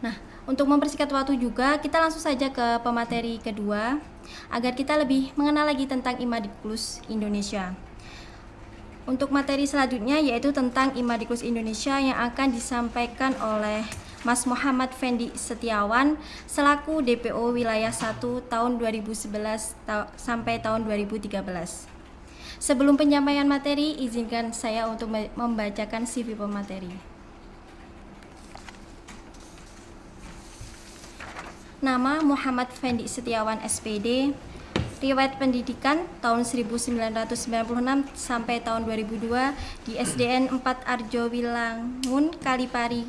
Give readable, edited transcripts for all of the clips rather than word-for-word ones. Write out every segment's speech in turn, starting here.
Nah, untuk mempersingkat waktu juga, kita langsung saja ke pemateri kedua, agar kita lebih mengenal lagi tentang Imadiklus Indonesia. Untuk materi selanjutnya yaitu tentang Imadiklus Indonesia yang akan disampaikan oleh Mas Muhammad Fendi Setiawan selaku DPO Wilayah 1 tahun 2011 sampai tahun 2013. Sebelum penyampaian materi, izinkan saya untuk membacakan CV pemateri. Nama Muhammad Fendi Setiawan SPD. Riwayat pendidikan tahun 1996 sampai tahun 2002 di SDN 4 Arjo Wilangun, Kalipare,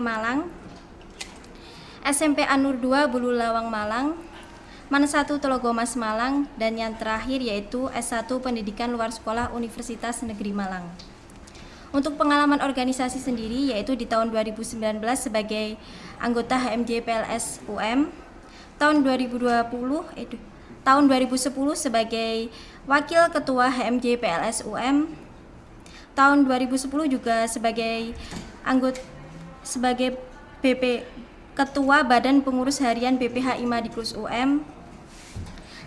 Malang. SMP Anur 2 Bulu Lawang, Malang. MAN 1 Telogomas, Malang. Dan yang terakhir yaitu S1 Pendidikan Luar Sekolah Universitas Negeri Malang. Untuk pengalaman organisasi sendiri yaitu di tahun 2019 sebagai anggota HMJ PLS UM, tahun 2010 sebagai wakil ketua HMJ PLS UM, tahun 2010 juga sebagai ketua Badan Pengurus Harian BPH Imadiklus UM,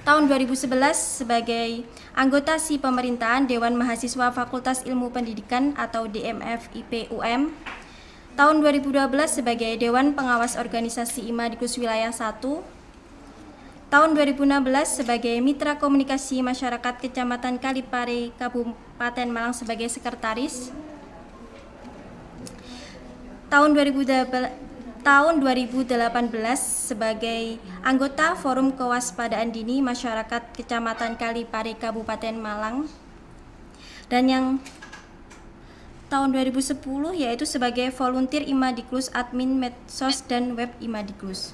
tahun 2011 sebagai anggota SI Pemerintahan Dewan Mahasiswa Fakultas Ilmu Pendidikan atau DMF IP UM, tahun 2012 sebagai Dewan Pengawas Organisasi Imadiklus Wilayah 1, tahun 2016 sebagai Mitra Komunikasi Masyarakat Kecamatan Kalipare, Kabupaten Malang sebagai Sekretaris, tahun 2018 sebagai anggota Forum Kewaspadaan Dini Masyarakat Kecamatan Kalipare, Kabupaten Malang, dan yang tahun 2010 yaitu sebagai volunteer Imadiklus, admin medsos dan web Imadiklus.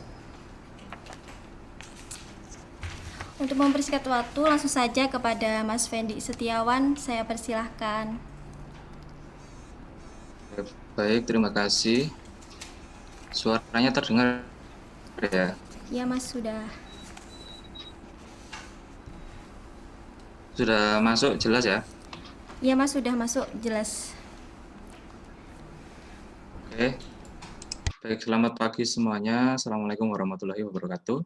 Untuk mempersingkat waktu, langsung saja kepada Mas Fendi Setiawan, saya persilahkan. Baik, terima kasih. Suaranya terdengar ya? Ya Mas, sudah. Sudah masuk jelas ya? Ya Mas, sudah masuk jelas. Oke. Baik, selamat pagi semuanya. Assalamualaikum warahmatullahi wabarakatuh.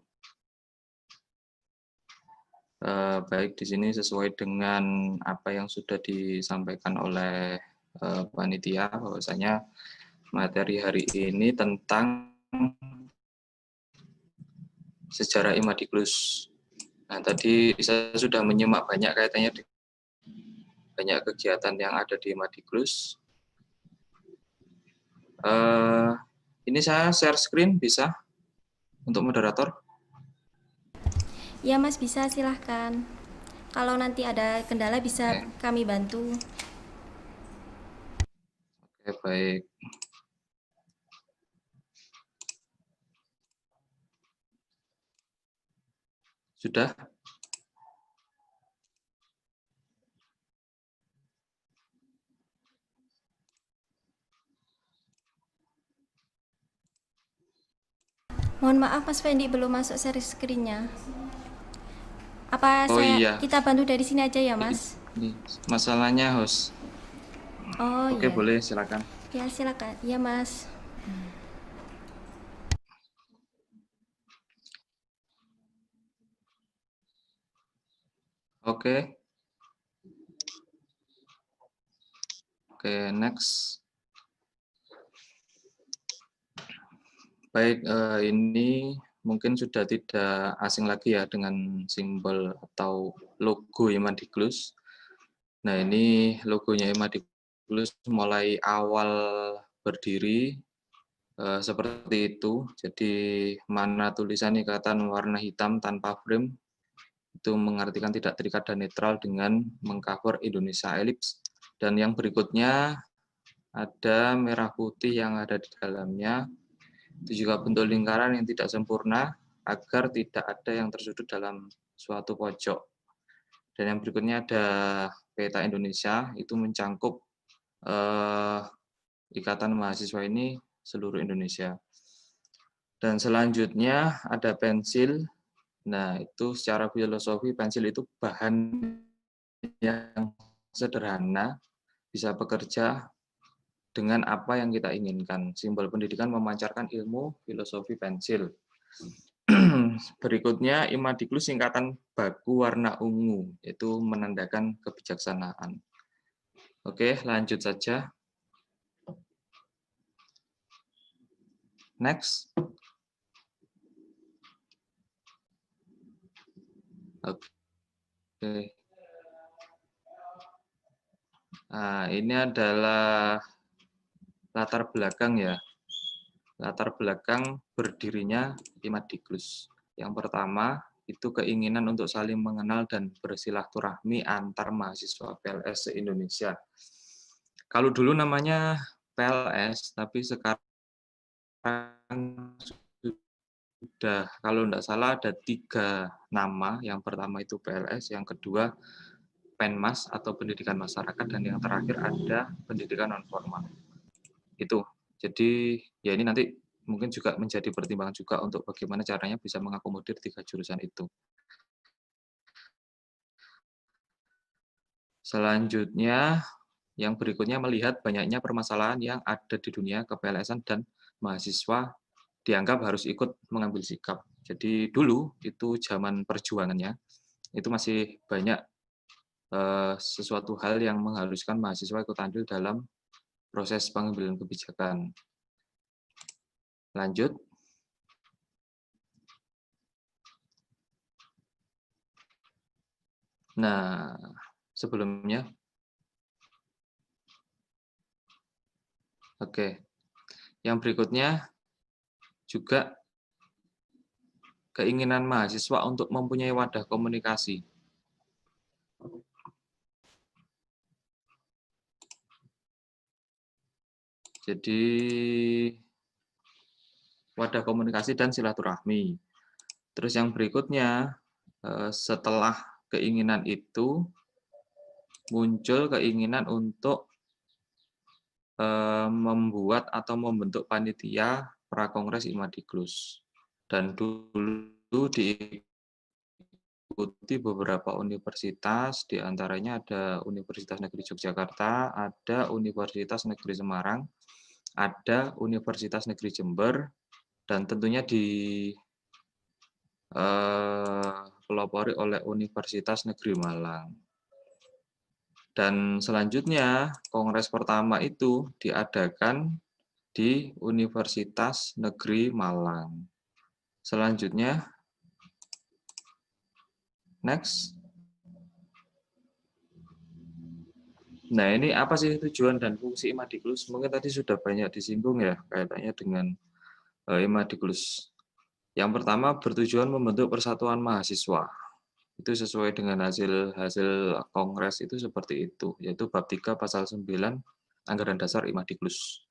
Baik, di sini sesuai dengan apa yang sudah disampaikan oleh panitia, bahwasanya materi hari ini tentang sejarah Imadiklus. Nah, tadi saya sudah menyimak banyak kaitannya dengan banyak kegiatan yang ada di Imadiklus. Ini saya share screen bisa untuk moderator? Ya Mas, bisa, silahkan. Kalau nanti ada kendala bisa kami bantu. Oke, baik. Sudah? Mohon maaf Mas Fendi, belum masuk share screen-nya. Apa Oh iya, kita bantu dari sini aja ya Mas? ini masalahnya host. Oh Oke, iya. boleh, silakan. Ya silakan. Ya Mas. Oke. Oke, next. Baik, ini mungkin sudah tidak asing lagi ya dengan simbol atau logo Imadiklus. Nah, ini logonya Imadiklus mulai awal berdiri seperti itu. Jadi mana tulisan ikatan warna hitam tanpa frame itu mengartikan tidak terikat dan netral dengan mengcover Indonesia Elips. Dan yang berikutnya ada merah putih yang ada di dalamnya. Itu juga bentuk lingkaran yang tidak sempurna agar tidak ada yang tersudut dalam suatu pojok. Dan yang berikutnya ada peta Indonesia, itu mencangkup ikatan mahasiswa ini seluruh Indonesia. Dan selanjutnya ada pensil. Nah, itu secara filosofi pensil itu bahan yang sederhana, bisa bekerja dengan apa yang kita inginkan. Simbol pendidikan memancarkan ilmu, filosofi, pensil. Berikutnya Imadiklus singkatan baku warna ungu, itu menandakan kebijaksanaan. Oke, lanjut saja. Next. Oke. Nah, ini adalah latar belakang ya. Latar belakang berdirinya Imadiklus. Yang pertama, itu keinginan untuk saling mengenal dan bersilaturahmi antar mahasiswa PLS se-Indonesia. Kalau dulu namanya PLS, tapi sekarang sudah, kalau tidak salah ada 3 nama. Yang pertama itu PLS, yang kedua Penmas atau pendidikan masyarakat, dan yang terakhir ada pendidikan non formal. Itu. Jadi ya ini nanti mungkin juga menjadi pertimbangan juga untuk bagaimana caranya bisa mengakomodir 3 jurusan itu. Selanjutnya, yang berikutnya melihat banyaknya permasalahan yang ada di dunia kepelesan dan mahasiswa dianggap harus ikut mengambil sikap. Jadi dulu itu zaman perjuangannya itu masih banyak sesuatu hal yang mengharuskan mahasiswa ikut andil dalam proses pengambilan kebijakan. Lanjut. Nah, sebelumnya. Oke. Yang berikutnya juga keinginan mahasiswa untuk mempunyai wadah komunikasi. Jadi wadah komunikasi dan silaturahmi. Terus yang berikutnya, setelah keinginan itu, muncul keinginan untuk membuat atau membentuk panitia Prakongres Imadiklus. Dan dulu diikuti beberapa universitas, diantaranya ada Universitas Negeri Yogyakarta, ada Universitas Negeri Semarang, ada Universitas Negeri Jember, dan tentunya pelopori oleh Universitas Negeri Malang. Dan selanjutnya, kongres pertama itu diadakan di Universitas Negeri Malang. Selanjutnya, next. Nah, ini apa sih tujuan dan fungsi Imadiklus? Mungkin tadi sudah banyak disinggung ya, kaitannya dengan Imadiklus. Yang pertama, bertujuan membentuk persatuan mahasiswa. Itu sesuai dengan hasil kongres itu seperti itu, yaitu bab 3 pasal 9 Anggaran Dasar Imadiklus.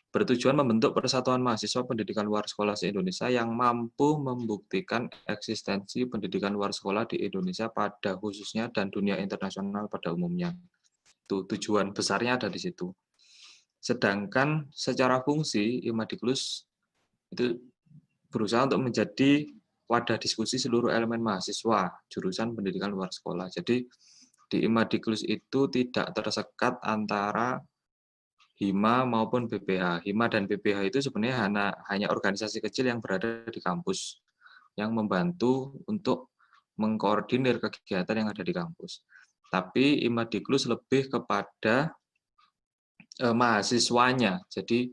Bertujuan membentuk persatuan mahasiswa pendidikan luar sekolah se-Indonesia yang mampu membuktikan eksistensi pendidikan luar sekolah di Indonesia pada khususnya dan dunia internasional pada umumnya. Itu tujuan besarnya ada di situ. Sedangkan secara fungsi Imadiklus itu berusaha untuk menjadi wadah diskusi seluruh elemen mahasiswa jurusan pendidikan luar sekolah. Jadi di Imadiklus itu tidak tersekat antara HIMA maupun BPH. HIMA dan BPH itu sebenarnya hanya organisasi kecil yang berada di kampus, yang membantu untuk mengkoordinir kegiatan yang ada di kampus. Tapi Imadiklus lebih kepada mahasiswanya, jadi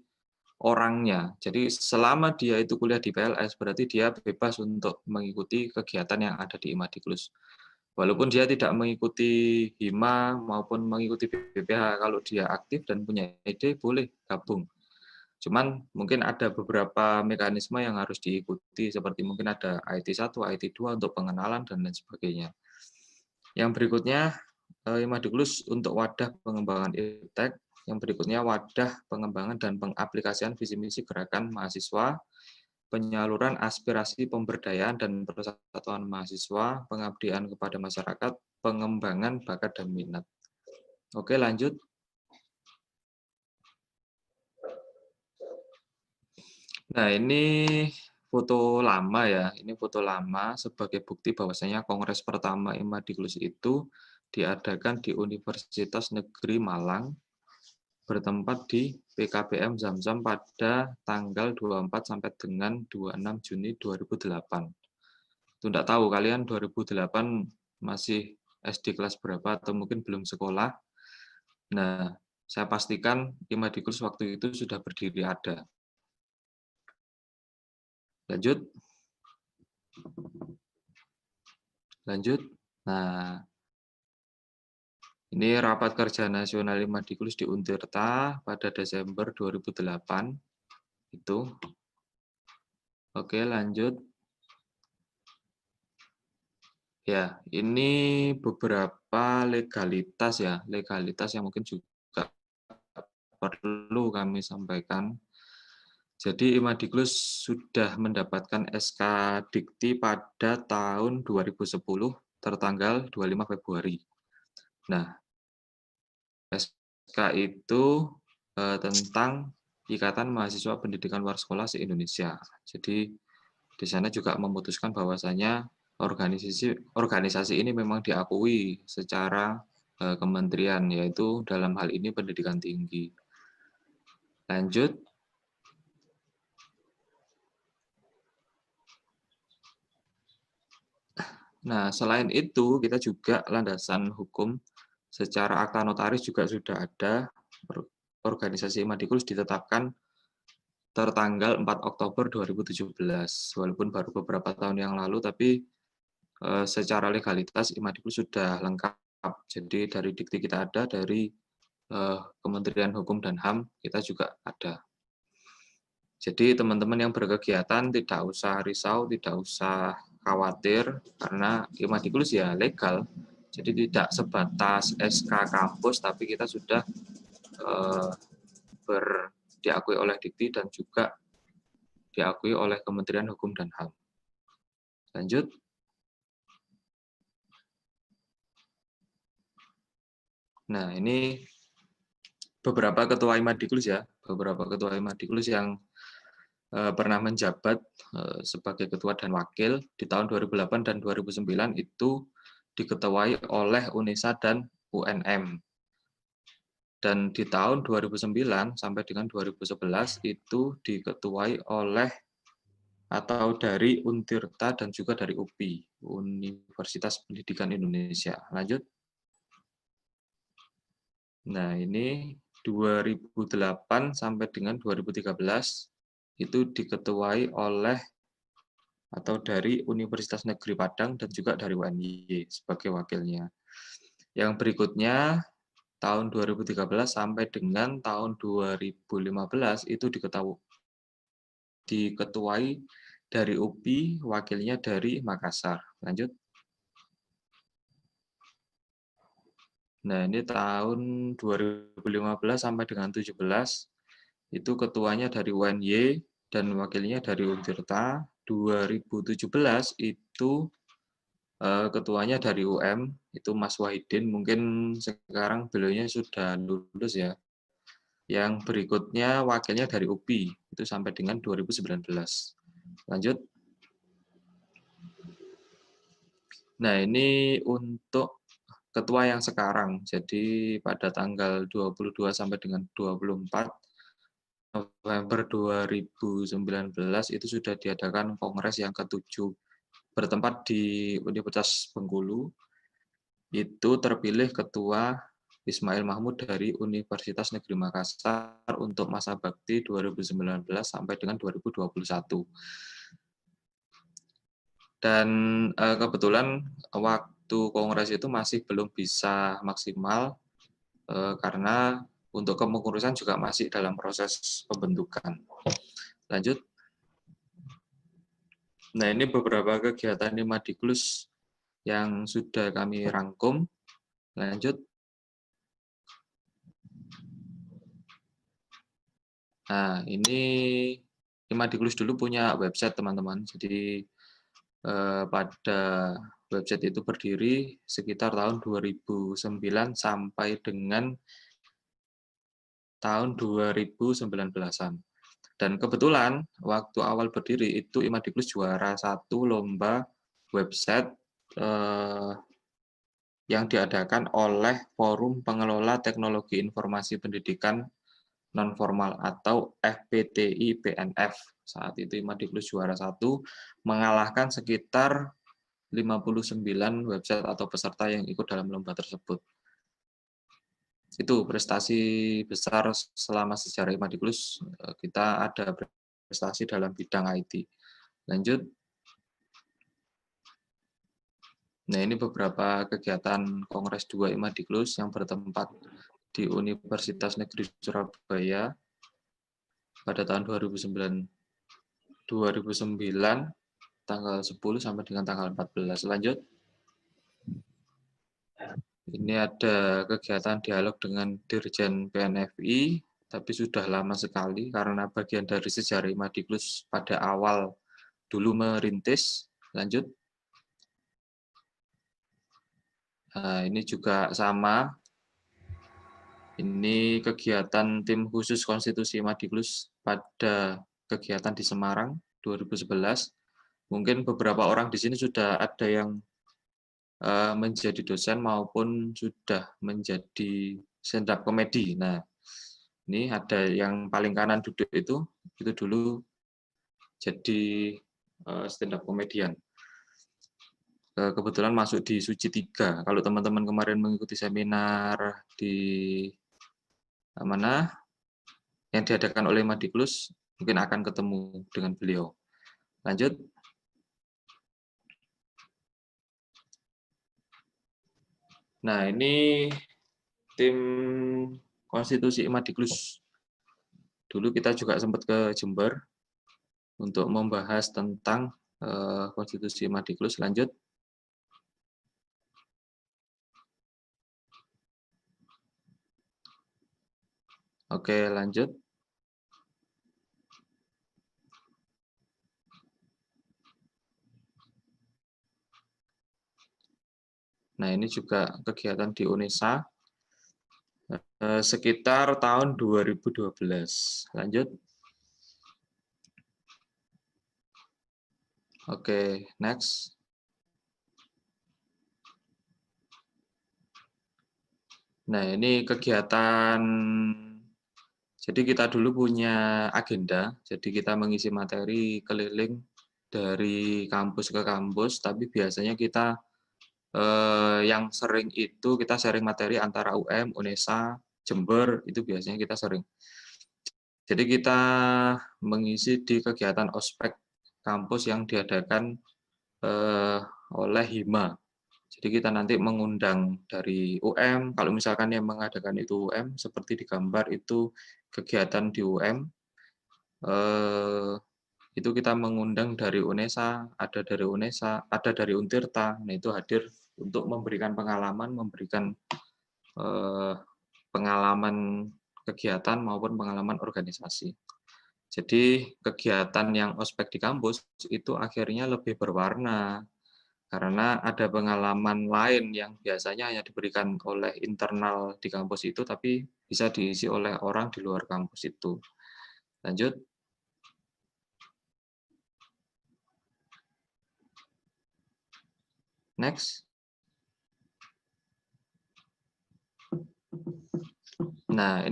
orangnya. Jadi selama dia itu kuliah di PLS, berarti dia bebas untuk mengikuti kegiatan yang ada di Imadiklus. Walaupun dia tidak mengikuti HIMA maupun mengikuti BPH, kalau dia aktif dan punya ide, boleh gabung. Cuman mungkin ada beberapa mekanisme yang harus diikuti, seperti mungkin ada IT1, IT2 untuk pengenalan, dan lain sebagainya. Yang berikutnya, Imadiklus untuk wadah pengembangan iptek. Yang berikutnya, wadah pengembangan dan pengaplikasian visi misi gerakan mahasiswa, penyaluran aspirasi pemberdayaan dan persatuan mahasiswa, pengabdian kepada masyarakat, pengembangan bakat dan minat. Oke, lanjut. Nah, ini foto lama ya. Ini foto lama sebagai bukti bahwasanya kongres pertama Imadiklus itu diadakan di Universitas Negeri Malang bertempat di PKBM Zamzam pada tanggal 24 sampai dengan 26 Juni 2008. Itu enggak tahu kalian 2008 masih SD kelas berapa atau mungkin belum sekolah. Nah, saya pastikan Imadikus waktu itu sudah berdiri ada. Lanjut. Lanjut. Nah, ini rapat kerja nasional Imadikus di Untirta pada Desember 2008. Itu. Oke, lanjut. Ya, ini beberapa legalitas ya, legalitas yang mungkin juga perlu kami sampaikan. Jadi Imadikus sudah mendapatkan SK Dikti pada tahun 2010 tertanggal 25 Februari. Nah, SK itu tentang Ikatan Mahasiswa Pendidikan Luar Sekolah se-Indonesia. Jadi di sana juga memutuskan bahwasanya organisasi ini memang diakui secara kementerian, yaitu dalam hal ini pendidikan tinggi. Lanjut. Nah, selain itu, kita juga landasan hukum secara akta notaris juga sudah ada. Organisasi Imadikus ditetapkan tertanggal 4 Oktober 2017. Walaupun baru beberapa tahun yang lalu, tapi secara legalitas Imadikus sudah lengkap. Jadi dari dikti kita ada, dari Kementerian Hukum dan HAM kita juga ada. Jadi teman-teman yang berkegiatan tidak usah risau, tidak usah khawatir, karena Imadikus ya legal. Jadi tidak sebatas SK kampus, tapi kita sudah diakui oleh Dikti dan juga diakui oleh Kementerian Hukum dan HAM. Lanjut. Nah, ini beberapa ketua Imadikus ya, beberapa ketua Imadikus yang pernah menjabat sebagai ketua dan wakil di tahun 2008 dan 2009 itu diketuai oleh UNISA dan UNM. Dan di tahun 2009 sampai dengan 2011 itu diketuai oleh atau dari Untirta dan juga dari UPI, Universitas Pendidikan Indonesia. Lanjut. Nah, ini 2008 sampai dengan 2013 itu diketuai oleh atau dari Universitas Negeri Padang dan juga dari UNY sebagai wakilnya. Yang berikutnya tahun 2013 sampai dengan tahun 2015 itu diketuai dari UPI, wakilnya dari Makassar. Lanjut. Nah, ini tahun 2015 sampai dengan 17 itu ketuanya dari UNY dan wakilnya dari Untirta. 2017 itu ketuanya dari UM, itu Mas Wahidin, mungkin sekarang beliaunya sudah lulus ya. Yang berikutnya wakilnya dari UPI, itu sampai dengan 2019. Lanjut. Nah, ini untuk ketua yang sekarang. Jadi pada tanggal 22 sampai dengan 24 November 2019 itu sudah diadakan kongres yang ke-7 bertempat di Universitas Bengkulu. Itu terpilih ketua Ismail Mahmud dari Universitas Negeri Makassar untuk masa bakti 2019 sampai dengan 2021. Dan kebetulan waktu kongres itu masih belum bisa maksimal karena untuk kepengurusan juga masih dalam proses pembentukan. Lanjut. Nah, ini beberapa kegiatan Imadikus yang sudah kami rangkum. Lanjut. Nah, ini Imadikus dulu punya website, teman-teman. Jadi pada website itu berdiri sekitar tahun 2009 sampai dengan tahun 2019-an. Dan kebetulan waktu awal berdiri itu Imadikus juara 1 lomba website yang diadakan oleh Forum Pengelola Teknologi Informasi Pendidikan Non-Formal atau FPTI PNF. Saat itu Imadiklus juara 1, mengalahkan sekitar 59 website atau peserta yang ikut dalam lomba tersebut. Itu prestasi besar selama sejarah Imadiklus. Kita ada prestasi dalam bidang IT. Lanjut. Nah, ini beberapa kegiatan Kongres 2 Imadiklus yang bertempat di Universitas Negeri Surabaya pada tahun 2009 tanggal 10 sampai dengan tanggal 14. Lanjut. Ini ada kegiatan dialog dengan Dirjen PNFI, tapi sudah lama sekali karena bagian dari sejarah Imadiklus pada awal dulu merintis. Lanjut. Nah, ini juga sama. Ini kegiatan tim khusus konstitusi Imadiklus pada kegiatan di Semarang 2011. Mungkin beberapa orang di sini sudah ada yang menjadi dosen maupun sudah menjadi stand up komedi. Nah, ini ada yang paling kanan duduk itu dulu jadi stand up komedian. Kebetulan masuk di Suci 3. Kalau teman-teman kemarin mengikuti seminar di mana yang diadakan oleh Imadiklus, mungkin akan ketemu dengan beliau. Lanjut. Nah, ini tim konstitusi Imadiklus. Dulu kita juga sempat ke Jember untuk membahas tentang konstitusi Imadiklus. Lanjut. Oke, lanjut. Nah, ini juga kegiatan di UNESA sekitar tahun 2012. Lanjut. Oke, next. Nah, ini kegiatan, jadi kita dulu punya agenda, jadi kita mengisi materi keliling dari kampus ke kampus, tapi biasanya kita yang sering itu kita sharing materi antara UM, UNESA, Jember, itu biasanya kita sering. Jadi kita mengisi di kegiatan ospek kampus yang diadakan oleh HIMA. Jadi kita nanti mengundang dari UM, kalau misalkan yang mengadakan itu UM, seperti di gambar itu kegiatan di UM, itu kita mengundang dari UNESA, ada dari Untirta, nah itu hadir untuk memberikan pengalaman, memberikan pengalaman kegiatan maupun pengalaman organisasi. Jadi kegiatan yang ospek di kampus itu akhirnya lebih berwarna, karena ada pengalaman lain yang biasanya hanya diberikan oleh internal di kampus itu, tapi bisa diisi oleh orang di luar kampus itu. Lanjut. Next. Nah,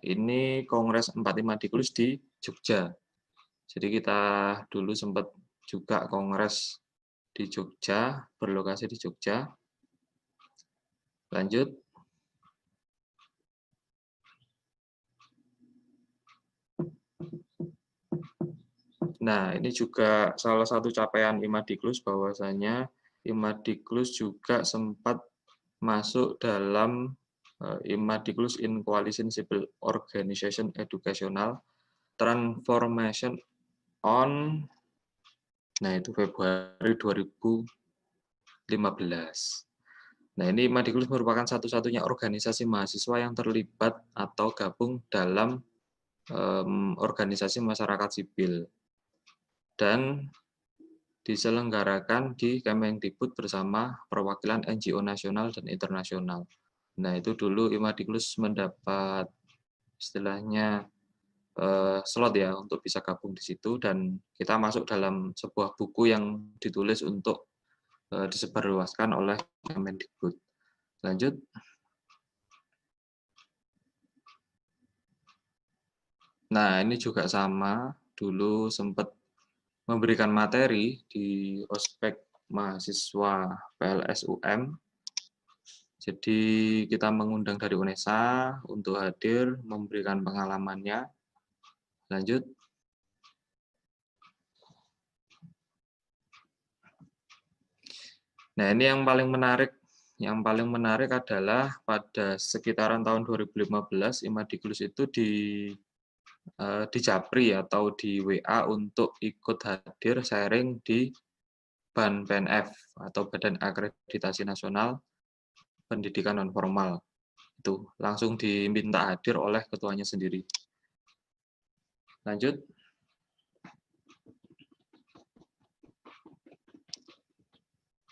ini Kongres 4 Imadiklus di Jogja. Jadi kita dulu sempat juga kongres di Jogja, berlokasi di Jogja. Lanjut. Nah, ini juga salah satu capaian Imadiklus, bahwasanya Imadiklus juga sempat masuk dalam Imadiklus in Coalition Civil Organization Educational Transformation on, nah itu Februari 2015. Nah, ini Imadiklus merupakan satu-satunya organisasi mahasiswa yang terlibat atau gabung dalam organisasi masyarakat sipil dan diselenggarakan di Kemendikbud bersama perwakilan NGO nasional dan internasional. Nah, itu dulu Imadiklus mendapat istilahnya slot ya untuk bisa gabung di situ, dan kita masuk dalam sebuah buku yang ditulis untuk disebarluaskan oleh Kemendikbud. Lanjut. Nah, ini juga sama, dulu sempat memberikan materi di ospek mahasiswa PLS UM. Jadi kita mengundang dari UNESA untuk hadir memberikan pengalamannya. Lanjut. Nah, ini yang paling menarik. Yang paling menarik adalah pada sekitaran tahun 2015 Imadiglus itu di Japri atau di WA untuk ikut hadir sharing di BAN PNF atau Badan Akreditasi Nasional Pendidikan Non Formal. Itu langsung diminta hadir oleh ketuanya sendiri. Lanjut.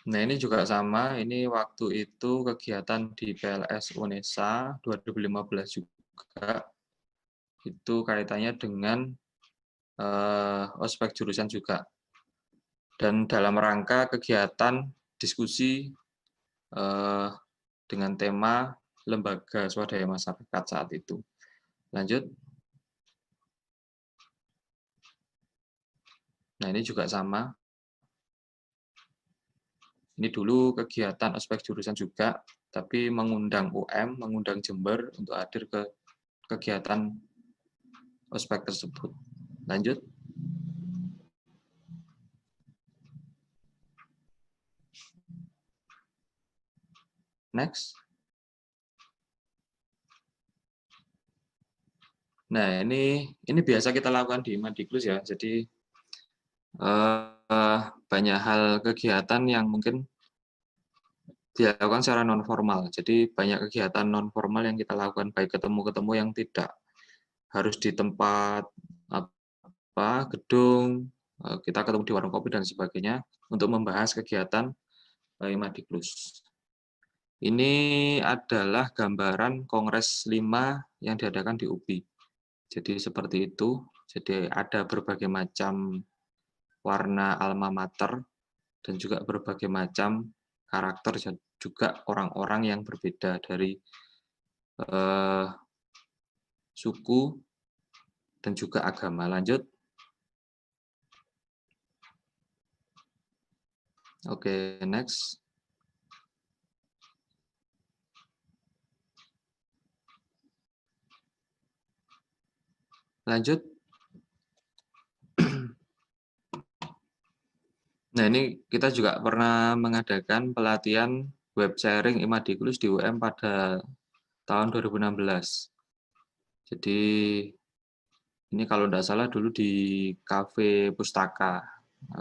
Nah, ini juga sama, ini waktu itu kegiatan di PLS UNESA 2015 juga, itu kaitannya dengan ospek jurusan juga. Dan dalam rangka kegiatan diskusi dengan tema lembaga swadaya masyarakat saat itu. Lanjut. Nah, ini juga sama. Ini dulu kegiatan ospek jurusan juga, tapi mengundang UM, mengundang Jember untuk hadir ke kegiatan ospek tersebut. Lanjut. Next. Nah, ini biasa kita lakukan di Imadiglus ya. Jadi banyak hal kegiatan yang mungkin dilakukan secara non formal. Jadi banyak kegiatan non formal yang kita lakukan, baik ketemu-ketemu yang tidak harus di tempat gedung, kita ketemu di warung kopi dan sebagainya untuk membahas kegiatan Imadiglus. Ini adalah gambaran Kongres 5 yang diadakan di UPI. Jadi seperti itu. Jadi ada berbagai macam warna alma mater dan juga berbagai macam karakter dan juga orang-orang yang berbeda dari suku dan juga agama. Lanjut. Oke, next. Lanjut. Nah, ini kita juga pernah mengadakan pelatihan web sharing Imadiglus di UM pada tahun 2016. Jadi ini kalau tidak salah dulu di Cafe Pustaka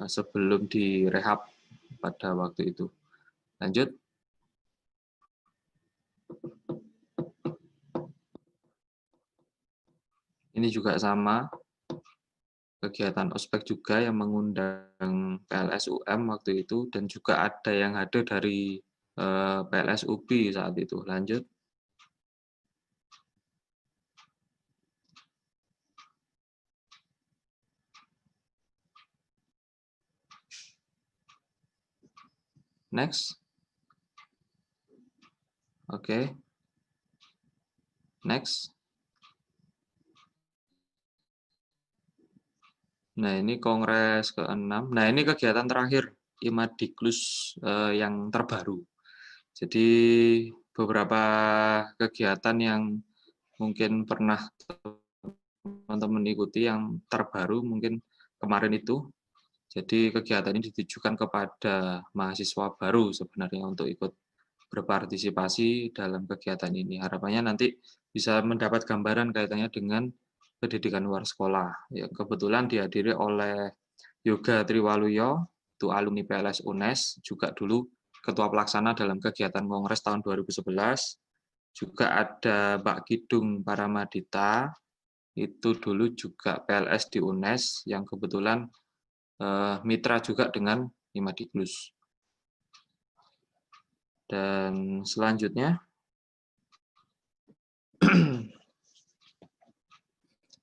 sebelum direhab pada waktu itu. Lanjut. Ini juga sama, kegiatan ospek juga yang mengundang PLS UM waktu itu, dan juga ada yang hadir dari PLS UPI saat itu. Lanjut. Next. Oke. Next. Nah, ini kongres ke-6. Nah, ini kegiatan terakhir Imadiglus yang terbaru. Jadi beberapa kegiatan yang mungkin pernah teman-teman ikuti yang terbaru mungkin kemarin itu. Jadi kegiatan ini ditujukan kepada mahasiswa baru sebenarnya untuk ikut berpartisipasi dalam kegiatan ini. Harapannya nanti bisa mendapat gambaran kaitannya dengan pendidikan luar sekolah. Ya, kebetulan dihadiri oleh Yoga Triwaluyo, itu alumni PLS UNES, juga dulu ketua pelaksana dalam kegiatan kongres tahun 2011. Juga ada Mbak Kidung Paramadita, itu dulu juga PLS di UNES, yang kebetulan mitra juga dengan Imadiglus. Dan selanjutnya,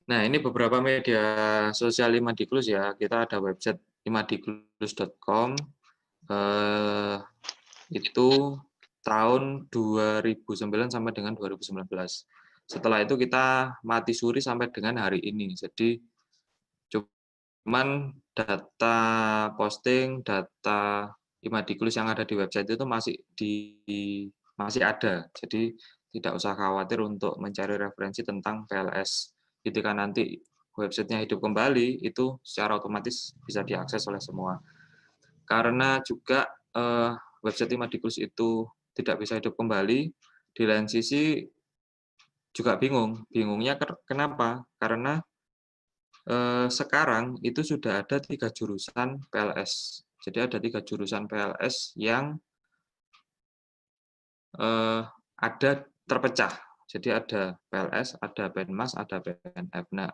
nah ini beberapa media sosial Imadiglus ya. Kita ada website imadiglus.com, itu tahun 2009 sampai dengan 2019. Setelah itu kita mati suri sampai dengan hari ini. Jadi cuman data posting, data Imadikulus yang ada di website itu masih ada. Jadi tidak usah khawatir untuk mencari referensi tentang PLS. Ketika nanti websitenya hidup kembali, itu secara otomatis bisa diakses oleh semua. Karena juga website Imadikulus itu tidak bisa hidup kembali, di lain sisi juga bingung. Bingungnya kenapa? Karena sekarang itu sudah ada 3 jurusan PLS. Jadi ada 3 jurusan PLS yang ada terpecah. Jadi ada PLS, ada Penmas, ada PNF. Nah,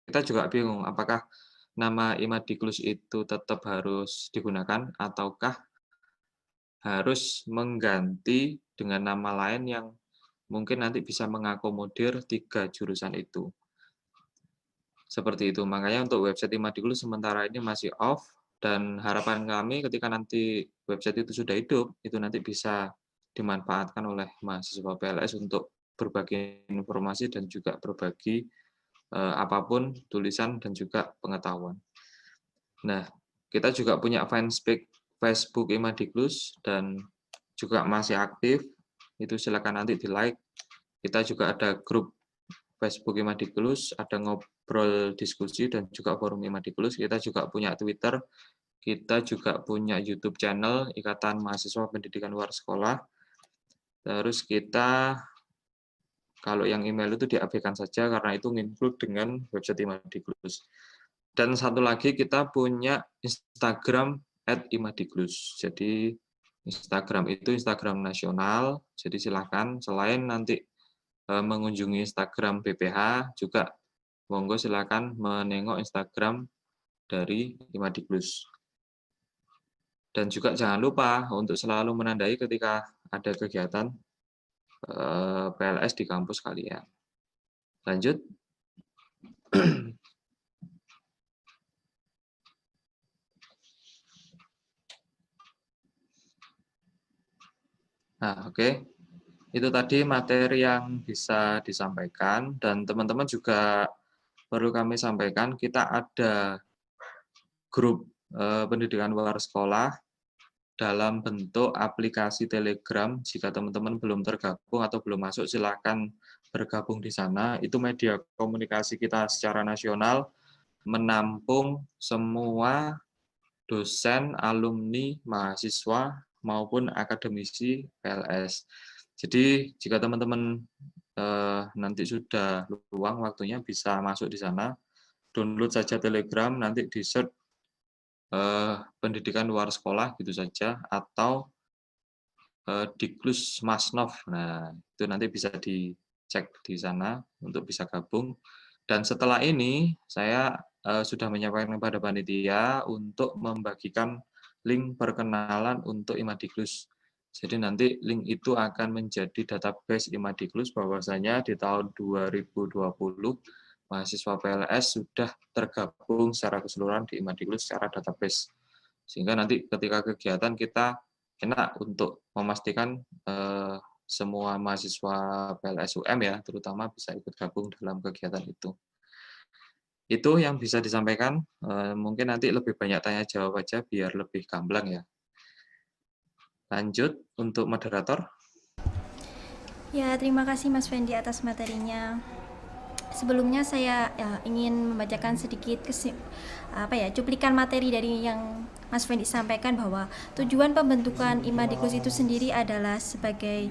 kita juga bingung apakah nama Imadikulus itu tetap harus digunakan ataukah harus mengganti dengan nama lain yang mungkin nanti bisa mengakomodir 3 jurusan itu. Seperti itu. Makanya untuk website Imadikulus sementara ini masih off, dan harapan kami ketika nanti website itu sudah hidup, itu nanti bisa dimanfaatkan oleh mahasiswa PLS untuk berbagi informasi dan juga berbagi apapun tulisan dan juga pengetahuan. Nah, kita juga punya fanpage Facebook Imadikulus dan juga masih aktif. Itu silakan nanti di-like. Kita juga ada grup Facebook Imadikulus, ada ngobrol diskusi dan juga forum Imadikulus. Kita juga punya Twitter. Kita juga punya YouTube channel Ikatan Mahasiswa Pendidikan Luar Sekolah. Terus kita, kalau yang email itu diabaikan saja karena itu include dengan website Imadikulus. Dan satu lagi kita punya Instagram @Imadikulus. Jadi Instagram itu Instagram nasional. Jadi silakan selain nanti mengunjungi Instagram BPH, juga monggo silakan menengok Instagram dari Imadikulus. Dan juga jangan lupa untuk selalu menandai ketika ada kegiatan PLS di kampus kalian. Lanjut. Nah, oke. Itu tadi materi yang bisa disampaikan, dan teman-teman juga perlu kami sampaikan, kita ada grup pendidikan luar sekolah dalam bentuk aplikasi Telegram. Jika teman-teman belum tergabung atau belum masuk, silakan bergabung di sana. Itu media komunikasi kita secara nasional, menampung semua dosen, alumni, mahasiswa, maupun akademisi PLS. Jadi jika teman-teman nanti sudah luang waktunya bisa masuk di sana, download saja Telegram, nanti di-search pendidikan luar sekolah gitu saja, atau Diklus Masnov. Nah, itu nanti bisa dicek di sana untuk bisa gabung. Dan setelah ini saya sudah menyampaikan kepada panitia untuk membagikan link perkenalan untuk Imadikulus. Jadi nanti link itu akan menjadi database Imadikulus, bahwasanya di tahun 2020 mahasiswa PLS sudah tergabung secara keseluruhan di Imadikulus secara database. Sehingga nanti ketika kegiatan kita enak untuk memastikan semua mahasiswa PLS UM ya, terutama bisa ikut gabung dalam kegiatan itu. Itu yang bisa disampaikan. Mungkin nanti lebih banyak tanya jawab aja biar lebih gamblang ya. Lanjut untuk moderator. Ya, terima kasih Mas Fendi atas materinya. Sebelumnya saya ingin membacakan sedikit cuplikan materi dari yang Mas Fendi sampaikan, bahwa tujuan pembentukan Imadikulus itu sendiri adalah sebagai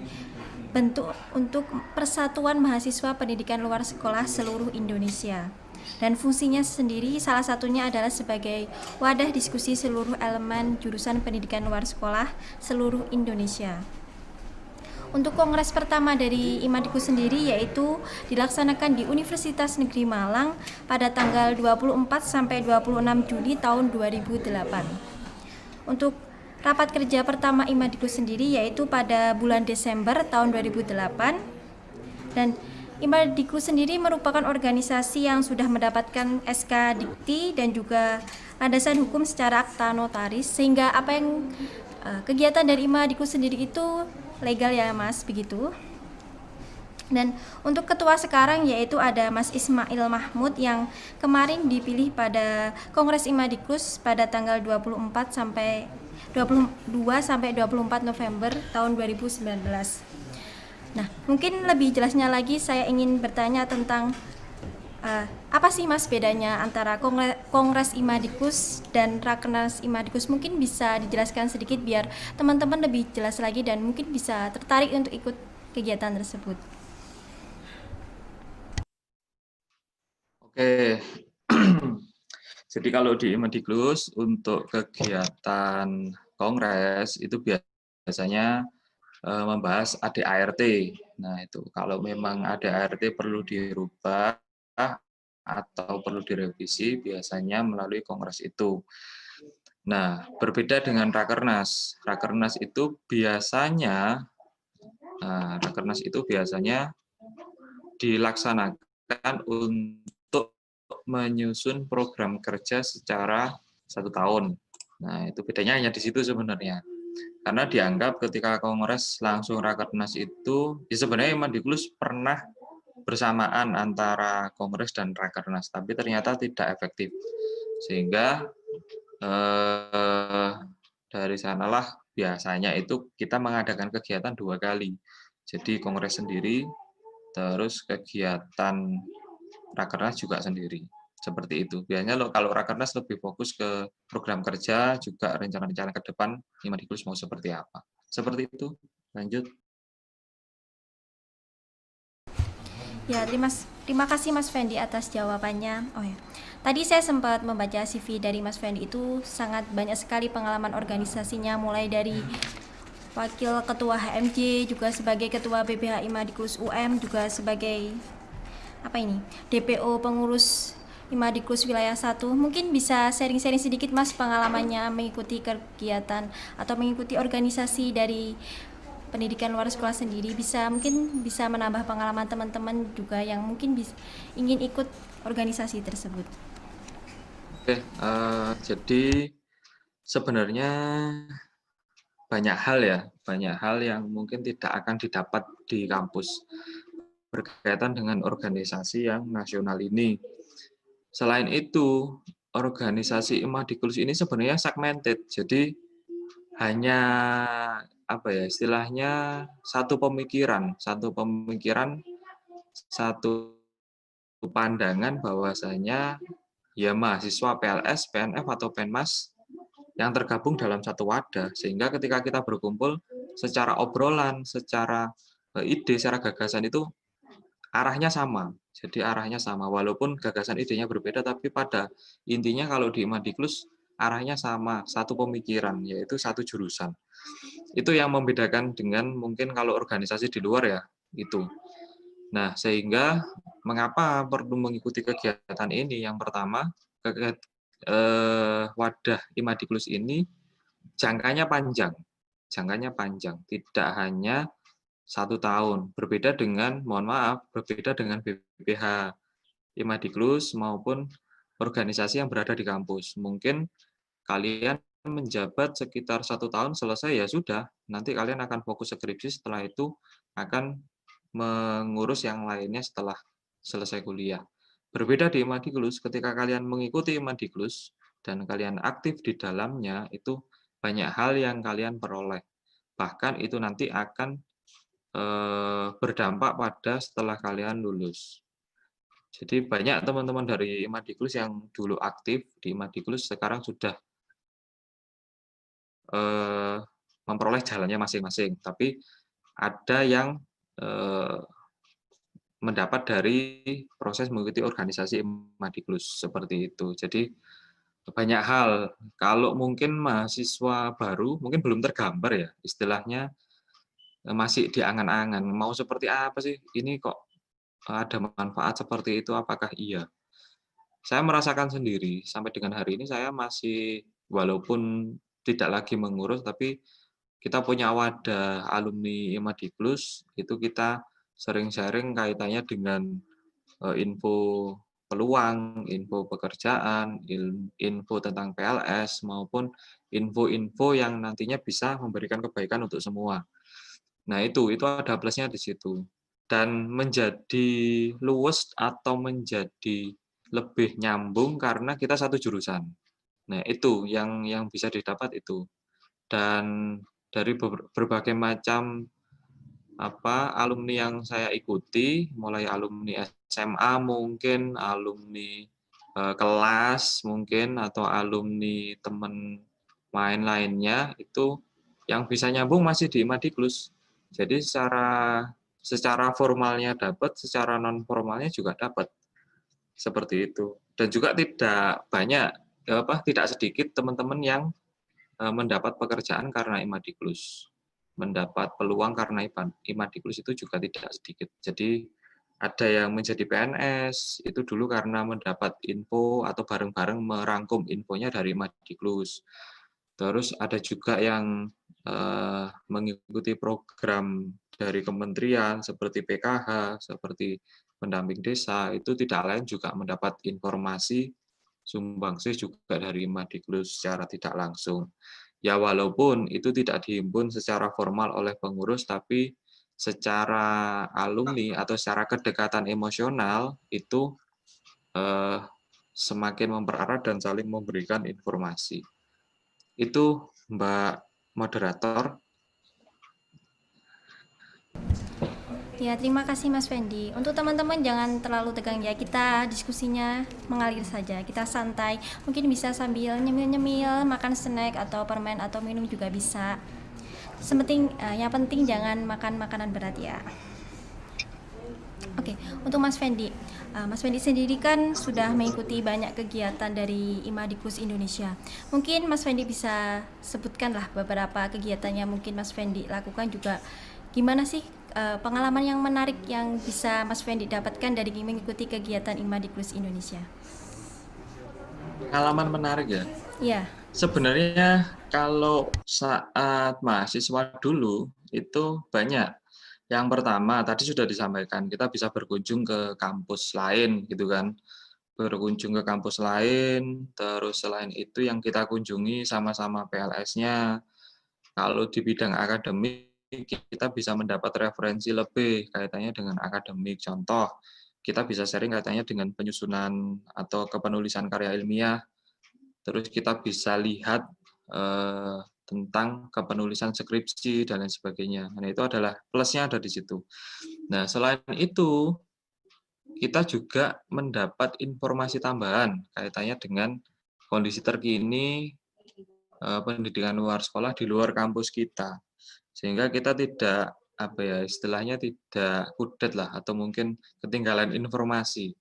bentuk untuk persatuan mahasiswa pendidikan luar sekolah seluruh Indonesia. Dan fungsinya sendiri salah satunya adalah sebagai wadah diskusi seluruh elemen jurusan pendidikan luar sekolah seluruh Indonesia. Untuk kongres pertama dari Imadikulus sendiri yaitu dilaksanakan di Universitas Negeri Malang pada tanggal 24 sampai 26 Juli tahun 2008. Untuk rapat kerja pertama Imadikulus sendiri yaitu pada bulan Desember tahun 2008, dan Imadikus sendiri merupakan organisasi yang sudah mendapatkan SK Dikti dan juga landasan hukum secara akta notaris, sehingga apa yang kegiatan dari Imadikus sendiri itu legal ya Mas, begitu. Dan untuk ketua sekarang yaitu ada Mas Ismail Mahmud yang kemarin dipilih pada Kongres Imadikus pada tanggal 24 sampai 22 sampai 24 November tahun 2019. Nah, mungkin lebih jelasnya lagi saya ingin bertanya tentang apa sih Mas bedanya antara Kongres Imadikus dan Rakernas Imadikus? Mungkin bisa dijelaskan sedikit biar teman-teman lebih jelas lagi dan mungkin bisa tertarik untuk ikut kegiatan tersebut. Oke, jadi kalau di Imadikus untuk kegiatan kongres itu biasanya membahas ADART. Nah itu kalau memang ADART perlu dirubah atau perlu direvisi biasanya melalui kongres itu. Nah berbeda dengan Rakernas. Rakernas itu biasanya dilaksanakan untuk menyusun program kerja secara 1 tahun. Nah, itu bedanya hanya di situ sebenarnya. Karena dianggap ketika Kongres langsung Rakernas itu, ya sebenarnya Imadikus pernah bersamaan antara Kongres dan Rakernas, tapi ternyata tidak efektif. Sehingga dari sanalah biasanya itu kita mengadakan kegiatan 2 kali. Jadi Kongres sendiri, terus kegiatan Rakernas juga sendiri. Seperti itu. Biasanya kalau Rakernas lebih fokus ke program kerja, juga rencana-rencana ke depan Imadikus mau seperti apa. Seperti itu. Lanjut. Ya, terima kasih Mas Fendi atas jawabannya. Oh ya. Tadi saya sempat membaca CV dari Mas Fendi, itu sangat banyak sekali pengalaman organisasinya, mulai dari Wakil Ketua HMJ, juga sebagai Ketua BPH Imadikus UM, juga sebagai DPO pengurus Imadikus Wilayah 1. Mungkin bisa sharing-sharing sedikit Mas pengalamannya mengikuti kegiatan atau mengikuti organisasi dari pendidikan luar sekolah sendiri, mungkin bisa menambah pengalaman teman-teman juga yang mungkin ingin ikut organisasi tersebut. Oke, jadi sebenarnya banyak hal yang mungkin tidak akan didapat di kampus berkaitan dengan organisasi yang nasional ini. Selain itu, organisasi Imadikus ini sebenarnya segmented, jadi hanya istilahnya satu pemikiran, satu pandangan bahwasanya ya mahasiswa PLS, PNF atau PENMAS yang tergabung dalam satu wadah, sehingga ketika kita berkumpul secara obrolan, secara ide, secara gagasan itu arahnya sama. Jadi arahnya sama, walaupun gagasan idenya berbeda, tapi pada intinya kalau di Imadikus arahnya sama, satu pemikiran, yaitu satu jurusan. Itu yang membedakan dengan mungkin kalau organisasi di luar ya, itu. Nah, sehingga mengapa perlu mengikuti kegiatan ini? Yang pertama, wadah Imadikus ini jangkanya panjang, tidak hanya 1 tahun. Berbeda dengan BPH Imadikus maupun organisasi yang berada di kampus. Mungkin kalian menjabat sekitar 1 tahun, selesai ya sudah. Nanti kalian akan fokus skripsi, setelah itu akan mengurus yang lainnya setelah selesai kuliah. Berbeda di Imadikus, ketika kalian mengikuti Imadikus dan kalian aktif di dalamnya, itu banyak hal yang kalian peroleh. Bahkan itu nanti akan berdampak pada setelah kalian lulus. Jadi banyak teman-teman dari Imadikus yang dulu aktif di Imadikus sekarang sudah memperoleh jalannya masing-masing. Tapi ada yang mendapat dari proses mengikuti organisasi Imadikus seperti itu. Jadi banyak hal. Kalau mungkin mahasiswa baru mungkin belum tergambar ya istilahnya, masih diangan-angan mau seperti apa sih ini, kok ada manfaat seperti itu, apakah iya? Saya merasakan sendiri sampai dengan hari ini, saya masih walaupun tidak lagi mengurus, tapi kita punya wadah alumni Imadikus, itu kita sering sharing kaitannya dengan info peluang, info pekerjaan, info tentang PLS, maupun info-info yang nantinya bisa memberikan kebaikan untuk semua. Nah itu ada plusnya di situ. Dan menjadi luwes atau menjadi lebih nyambung karena kita satu jurusan. Nah itu yang bisa didapat itu. Dan dari berbagai macam alumni yang saya ikuti, mulai alumni SMA mungkin, alumni kelas mungkin, atau alumni teman main lainnya, itu yang bisa nyambung masih di Imadiklus. Jadi secara formalnya dapat, secara non formalnya juga dapat. Seperti itu. Dan juga tidak banyak, tidak sedikit teman-teman yang mendapat pekerjaan karena Imadiklus. Mendapat peluang karena Imadiklus itu juga tidak sedikit. Jadi ada yang menjadi PNS, itu dulu karena mendapat info atau bareng-bareng merangkum infonya dari Imadiklus. Terus ada juga yang mengikuti program dari kementerian seperti PKH, seperti pendamping desa, itu tidak lain juga mendapat informasi sumbangsih juga dari Imadiklus secara tidak langsung. Ya walaupun itu tidak dihimpun secara formal oleh pengurus, tapi secara alumni atau secara kedekatan emosional itu semakin mempererat dan saling memberikan informasi. Itu Mbak Moderator. Ya, terima kasih Mas Fendi. Untuk teman-teman jangan terlalu tegang ya, kita diskusinya mengalir saja, kita santai. Mungkin bisa sambil nyemil-nyemil, makan snack atau permen atau minum juga bisa. Yang penting jangan makan makanan berat ya. Oke, untuk Mas Fendi. Mas Fendi sendiri kan sudah mengikuti banyak kegiatan dari Imadiklus Indonesia. Mungkin Mas Fendi bisa sebutkanlah beberapa kegiatan yang mungkin Mas Fendi lakukan juga. Gimana sih pengalaman yang menarik yang bisa Mas Fendi dapatkan dari mengikuti kegiatan Imadiklus Indonesia? Pengalaman menarik ya? Iya. Sebenarnya kalau saat mahasiswa dulu itu banyak. Yang pertama tadi sudah disampaikan, kita bisa berkunjung ke kampus lain gitu kan. Berkunjung ke kampus lain, terus selain itu yang kita kunjungi sama-sama PLS-nya. Kalau di bidang akademik, kita bisa mendapat referensi lebih kaitannya dengan akademik. Contoh, kita bisa sharing kaitannya dengan penyusunan atau kepenulisan karya ilmiah. Terus kita bisa lihat tentang kepenulisan skripsi dan lain sebagainya. Nah, itu adalah plusnya ada di situ. Nah, selain itu, kita juga mendapat informasi tambahan kaitannya dengan kondisi terkini pendidikan luar sekolah di luar kampus kita. Sehingga kita tidak istilahnya tidak kudet lah atau mungkin ketinggalan informasi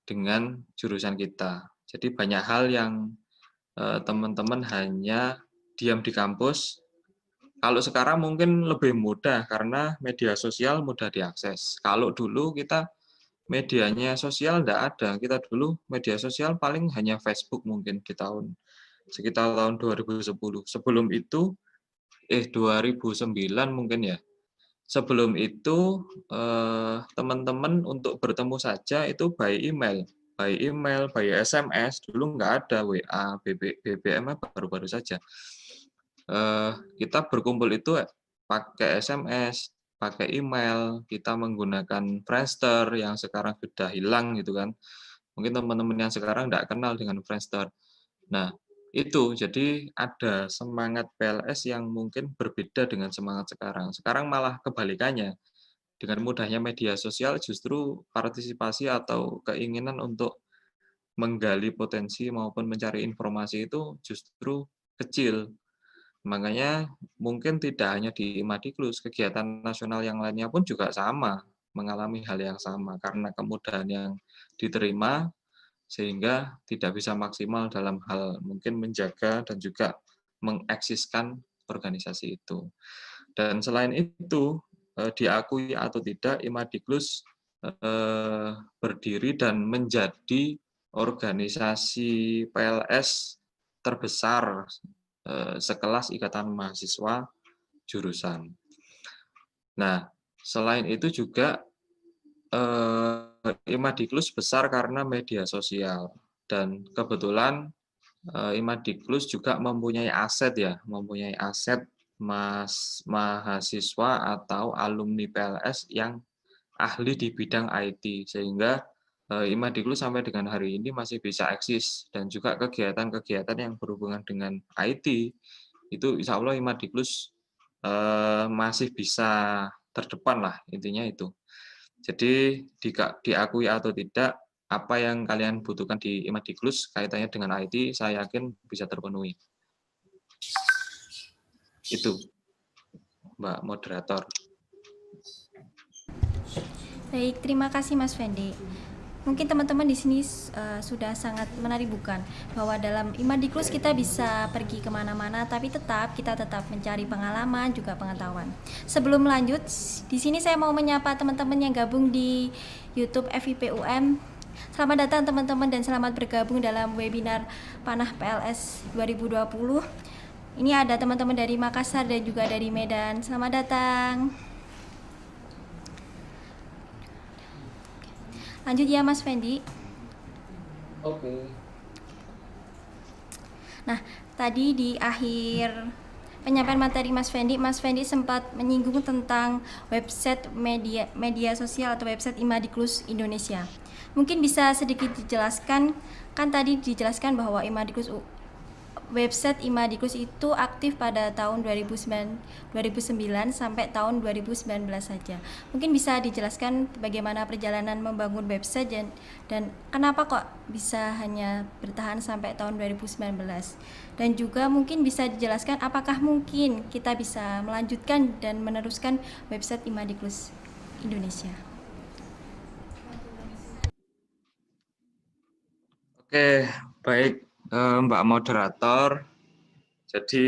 dengan jurusan kita. Jadi banyak hal yang teman-teman hanya diam di kampus. Kalau sekarang mungkin lebih mudah karena media sosial mudah diakses. Kalau dulu kita medianya sosial tidak ada. Kita dulu media sosial paling hanya Facebook mungkin di sekitar tahun 2010. Sebelum itu 2009 mungkin ya. Sebelum itu teman-teman untuk bertemu saja itu by email, by SMS. Dulu nggak ada WA, BBM baru-baru saja. Kita berkumpul itu pakai SMS, pakai email, kita menggunakan Friendster yang sekarang sudah hilang gitu kan. Mungkin teman-teman yang sekarang nggak kenal dengan Friendster. Nah, itu jadi ada semangat PLS yang mungkin berbeda dengan semangat sekarang. Sekarang malah kebalikannya. Dengan mudahnya media sosial justru partisipasi atau keinginan untuk menggali potensi maupun mencari informasi itu justru kecil. Makanya mungkin tidak hanya di Imadiklus, kegiatan nasional yang lainnya pun juga sama, mengalami hal yang sama karena kemudahan yang diterima sehingga tidak bisa maksimal dalam hal mungkin menjaga dan juga mengeksiskan organisasi itu. Dan selain itu, diakui atau tidak, Imadiklus berdiri dan menjadi organisasi PLS terbesar sekelas Ikatan Mahasiswa jurusan. Nah, selain itu juga Imadiklus besar karena media sosial, dan kebetulan Imadiklus juga mempunyai aset ya, mempunyai aset mahasiswa atau alumni PLS yang ahli di bidang IT, sehingga Imadiklus sampai dengan hari ini masih bisa eksis, dan juga kegiatan-kegiatan yang berhubungan dengan IT itu insya Allah Imadiklus masih bisa terdepan lah, intinya itu. Jadi diakui atau tidak, apa yang kalian butuhkan di Imadiklus kaitannya dengan IT, saya yakin bisa terpenuhi. Itu, Mbak Moderator. Baik, terima kasih Mas Fendi. Mungkin teman-teman di sini sudah sangat menarik bukan bahwa dalam Imadiklus kita bisa pergi kemana-mana, tapi kita tetap mencari pengalaman juga pengetahuan. Sebelum lanjut, di sini saya mau menyapa teman-teman yang gabung di YouTube FIPUM. Selamat datang teman-teman dan selamat bergabung dalam webinar Panah PLS 2020. Ini ada teman-teman dari Makassar dan juga dari Medan. Selamat datang. Lanjut ya Mas Fendi. Oke. Nah, tadi di akhir penyampaian materi Mas Fendi sempat menyinggung tentang website media sosial atau website Imadiklus Indonesia. Mungkin bisa sedikit dijelaskan, kan tadi dijelaskan bahwa website Imadiklus itu aktif pada tahun 2009 sampai tahun 2019 saja. Mungkin bisa dijelaskan bagaimana perjalanan membangun website dan kenapa kok bisa hanya bertahan sampai tahun 2019. Dan juga mungkin bisa dijelaskan apakah mungkin kita bisa melanjutkan dan meneruskan website Imadiklus Indonesia. Oke, baik. Mbak Moderator, jadi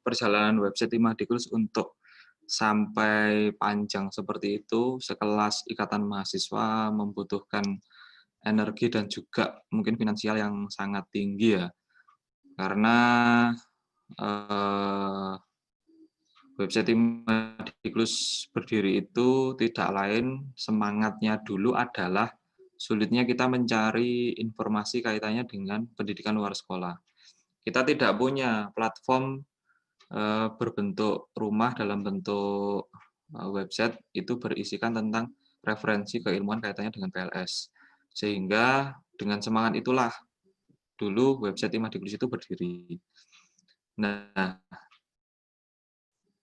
perjalanan website Imadiklus untuk sampai panjang seperti itu, sekelas Ikatan Mahasiswa membutuhkan energi dan juga mungkin finansial yang sangat tinggi ya, karena website Imadiklus berdiri itu tidak lain, semangatnya dulu adalah sulitnya kita mencari informasi kaitannya dengan pendidikan luar sekolah. Kita tidak punya platform berbentuk rumah dalam bentuk website itu berisikan tentang referensi keilmuan kaitannya dengan PLS. Sehingga dengan semangat itulah dulu website Imadiklus itu berdiri. Nah,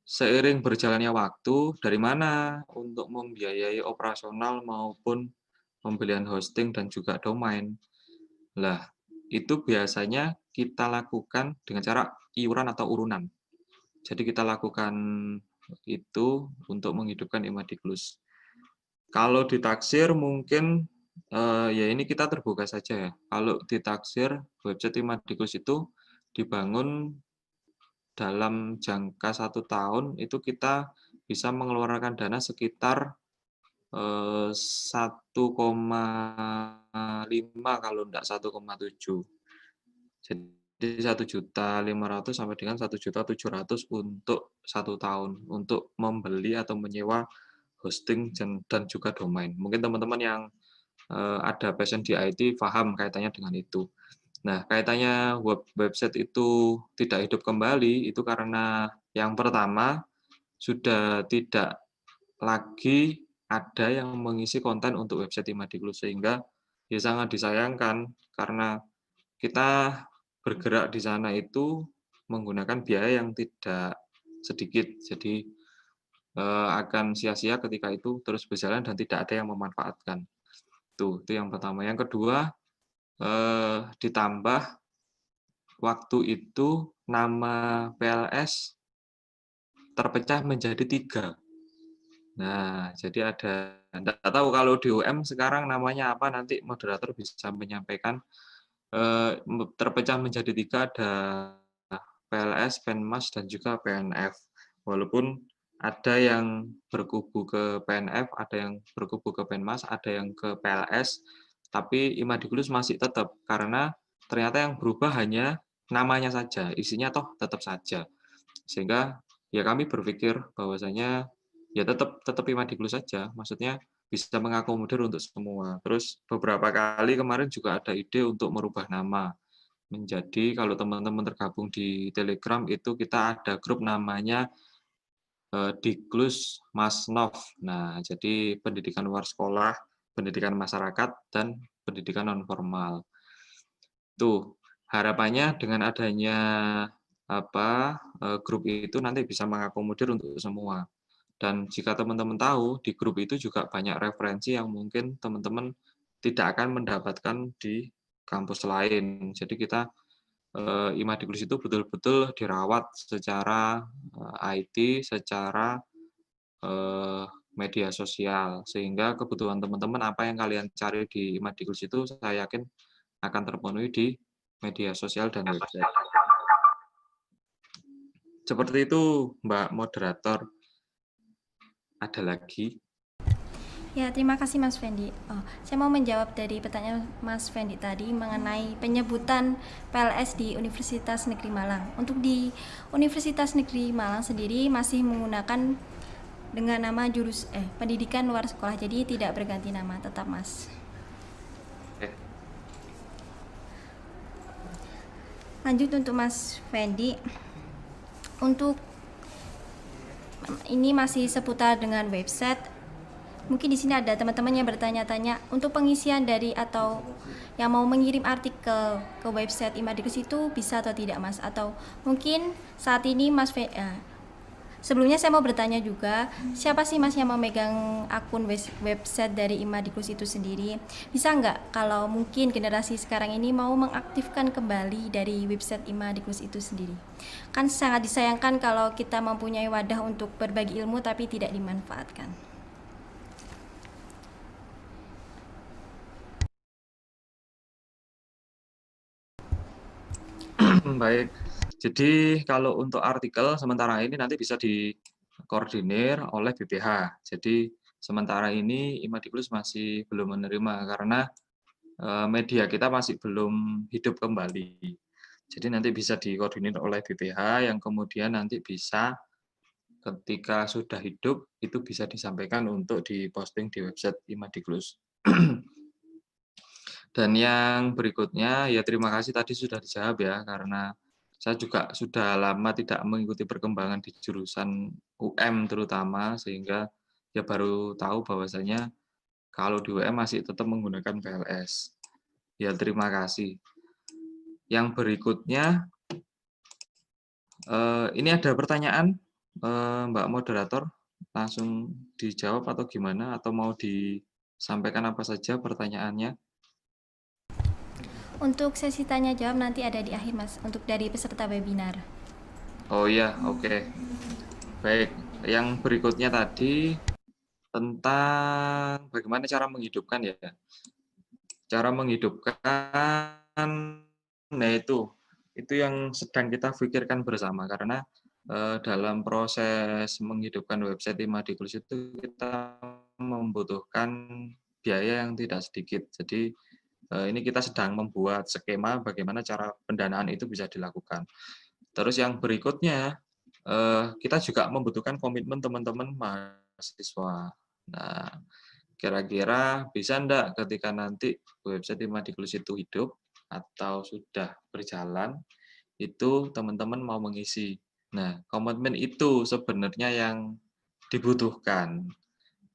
seiring berjalannya waktu, dari mana untuk membiayai operasional maupun pembelian hosting dan juga domain. Lah, itu biasanya kita lakukan dengan cara iuran atau urunan. Jadi kita lakukan itu untuk menghidupkan Imadiklus. Kalau ditaksir mungkin ya ini kita terbuka saja ya. Kalau ditaksir website Imadiklus itu dibangun dalam jangka 1 tahun itu kita bisa mengeluarkan dana sekitar 1,5 kalau enggak 1,7. Jadi 1.500.000 sampai dengan 1.700.000 untuk 1 tahun untuk membeli atau menyewa hosting dan juga domain. Mungkin teman-teman yang ada passion di IT paham kaitannya dengan itu. Nah, kaitannya website itu tidak hidup kembali itu karena yang pertama sudah tidak lagi ada yang mengisi konten untuk website Imadiklus, sehingga ya sangat disayangkan karena kita bergerak di sana itu menggunakan biaya yang tidak sedikit, jadi akan sia-sia ketika itu terus berjalan dan tidak ada yang memanfaatkan. Itu yang pertama. Yang kedua, ditambah waktu itu nama PLS terpecah menjadi 3. Nah, jadi ada, enggak tahu kalau di UM sekarang namanya apa, nanti moderator bisa menyampaikan. Terpecah menjadi 3, ada PLS, Penmas, dan juga PNF. Walaupun ada yang berkubu ke PNF, ada yang berkubu ke Penmas, ada yang ke PLS, tapi Imadiklus masih tetap, karena ternyata yang berubah hanya namanya saja, isinya toh tetap saja. Sehingga ya kami berpikir bahwasanya ya tetap Imadiklus saja, maksudnya bisa mengakomodir untuk semua. Terus beberapa kali kemarin juga ada ide untuk merubah nama menjadi, kalau teman-teman tergabung di Telegram itu kita ada grup namanya Diklus Masnov. Nah, jadi pendidikan luar sekolah, pendidikan masyarakat, dan pendidikan non formal. Tuh, harapannya dengan adanya grup itu nanti bisa mengakomodir untuk semua. Dan jika teman-teman tahu, di grup itu juga banyak referensi yang mungkin teman-teman tidak akan mendapatkan di kampus lain. Jadi kita Imadiglus itu betul-betul dirawat secara IT, secara media sosial, sehingga kebutuhan teman-teman apa yang kalian cari di Imadiglus itu saya yakin akan terpenuhi di media sosial dan website. Seperti itu, Mbak Moderator. Ada lagi? Ya, terima kasih Mas Fendi. Saya mau menjawab dari pertanyaan Mas Fendi tadi mengenai penyebutan PLS di Universitas Negeri Malang. Untuk di Universitas Negeri Malang sendiri masih menggunakan dengan nama pendidikan luar sekolah, jadi tidak berganti nama, tetap Mas. Lanjut untuk Mas Fendi. Untuk ini masih seputar dengan website. Mungkin di sini ada teman-teman yang bertanya-tanya untuk pengisian dari atau yang mau mengirim artikel ke website Imadiglus itu bisa atau tidak Mas? Atau mungkin saat ini Mas sebelumnya saya mau bertanya juga, siapa sih Mas yang memegang akun website dari Imadiglus itu sendiri? Bisa nggak kalau mungkin generasi sekarang ini mau mengaktifkan kembali dari website Imadiglus itu sendiri? Kan sangat disayangkan kalau kita mempunyai wadah untuk berbagi ilmu tapi tidak dimanfaatkan. Baik. Jadi kalau untuk artikel sementara ini nanti bisa dikoordinir oleh BPH. Jadi sementara ini Imadiglus masih belum menerima karena media kita masih belum hidup kembali. Jadi nanti bisa dikoordinir oleh BPH yang kemudian nanti bisa ketika sudah hidup itu bisa disampaikan untuk diposting di website Imadiglus. Dan yang berikutnya ya terima kasih tadi sudah dijawab ya, karena saya juga sudah lama tidak mengikuti perkembangan di jurusan UM terutama, sehingga ya baru tahu bahwasanya kalau di UM masih tetap menggunakan PLS. Ya terima kasih. Yang berikutnya, ini ada pertanyaan Mbak Moderator, langsung dijawab atau gimana? Atau mau disampaikan apa saja pertanyaannya? Untuk sesi tanya jawab nanti ada di akhir Mas, untuk dari peserta webinar. Oh iya, oke. Baik, yang berikutnya tadi tentang bagaimana cara menghidupkan ya. Cara menghidupkan, nah itu yang sedang kita pikirkan bersama, karena dalam proses menghidupkan website Imadiglus itu kita membutuhkan biaya yang tidak sedikit. Jadi ini kita sedang membuat skema bagaimana cara pendanaan itu bisa dilakukan. Terus yang berikutnya, kita juga membutuhkan komitmen teman-teman mahasiswa. Nah, kira-kira bisa enggak ketika nanti website Imadiglus itu hidup atau sudah berjalan, itu teman-teman mau mengisi. Nah, komitmen itu sebenarnya yang dibutuhkan.